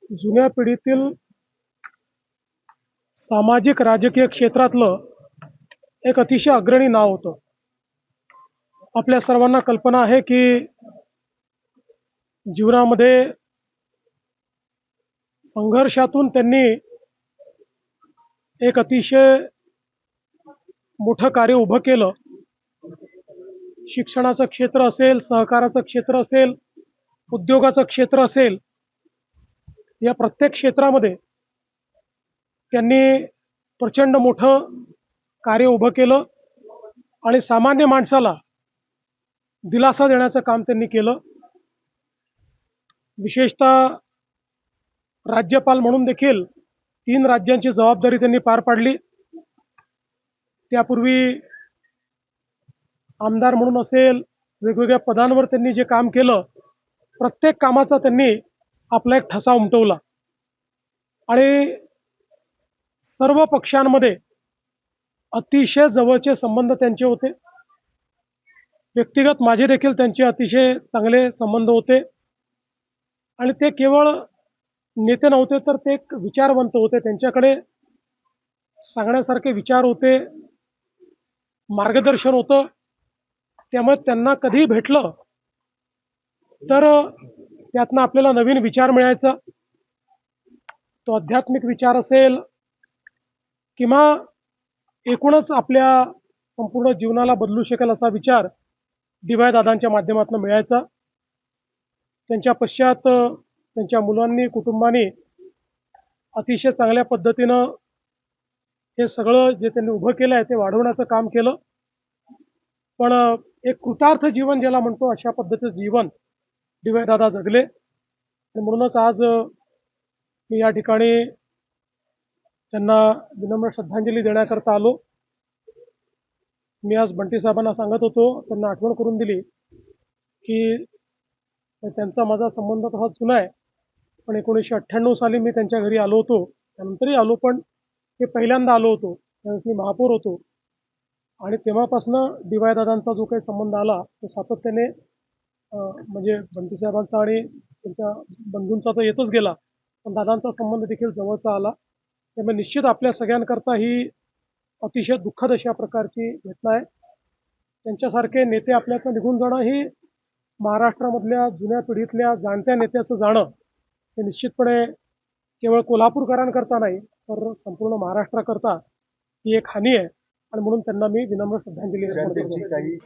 जुन्या पिढीतील सामाजिक राजकीय क्षेत्रातलं एक अतिशय अग्रणी नाव होतं. आपल्या सर्वांना कल्पना आहे की जीवनामध्ये संघर्षातून त्यांनी एक अतिशय मोठं कार्य उभं केलं. शिक्षणाचं क्षेत्र असेल, सहकाराचं क्षेत्र असेल, उद्योगाचं क्षेत्र असेल, या प्रत्येक क्षेत्रामध्ये त्यांनी प्रचंड मोठं कार्य उभं केलं आणि सामान्य माणसाला दिलासा देण्याचं काम त्यांनी केलं. विशेषतः राज्यपाल म्हणून देखील 3 राज्यांची जबाबदारी त्यांनी पार पाडली. त्यापूर्वी आमदार म्हणून असेल, वेगवेगळ्या पदांवर त्यांनी जे काम केलं, प्रत्येक कामाचा त्यांनी आपला एक ठसा उमटवला आणि सर्व पक्षांमध्ये अतिशय जवळचे संबंध त्यांचे होते. व्यक्तिगत माझे देखील त्यांचे अतिशय चांगले संबंध होते आणि ते केवळ नेते नव्हते, तर ते एक विचारवंत होते. त्यांच्याकडे सांगण्यासारखे विचार होते, मार्गदर्शन होतं. त्यामुळे त्यांना कधीही भेटलं तर त्यातनं आपल्याला नवीन विचार मिळायचा. तो आध्यात्मिक विचार असेल किंवा एकूणच आपल्या संपूर्ण जीवनाला बदलू शकेल असा विचार डी.वाय दादांच्या माध्यमातून मिळायचा. त्यांच्या पश्चात त्यांच्या मुलांनी, कुटुंबाने अतिशय चांगल्या पद्धतीनं हे सगळं जे त्यांनी उभं केलं आहे ते वाढवण्याचं काम केलं. पण एक कृतार्थ जीवन ज्याला म्हणतो, अशा पद्धतीचं जीवन डी.वाय दादा जगले आणि म्हणूनच आज मी या ठिकाणी त्यांना विनम्र श्रद्धांजली देण्याकरता आलो. मी आज बंटी साहेबांना सांगत होतो, त्यांना आठवण करून दिली की त्यांचा माझा संबंध तसा जुना आहे, पण 1998 साली मी त्यांच्या घरी आलो होतो. त्यानंतरही आलो, पण ते पहिल्यांदा आलो होतो त्यावेळेस मी महापौर होतो आणि तेव्हापासनं डी.वाय दादांचा जो काही संबंध आला तो सातत्याने म्हणजे बंटी साहेबांचा आणि त्यांच्या बंधूंचा तर येतच गेला, पण दादांचा संबंध देखील जवळचा आला. त्यामुळे निश्चित आपल्या सगळ्यांकरता ही अतिशय दुःखद अशा प्रकारची घटना आहे. त्यांच्यासारखे नेते आपल्यातनं निघून जाणं ही महाराष्ट्रामधल्या जुन्या पिढीतल्या जाणत्या नेत्याचं जाणं हे निश्चितपणे केवळ कोल्हापूरकरांकरता नाही, तर संपूर्ण महाराष्ट्राकरता ही एक हानी आहे आणि म्हणून त्यांना मी विनम्र श्रद्धांजली अर्पण करतो.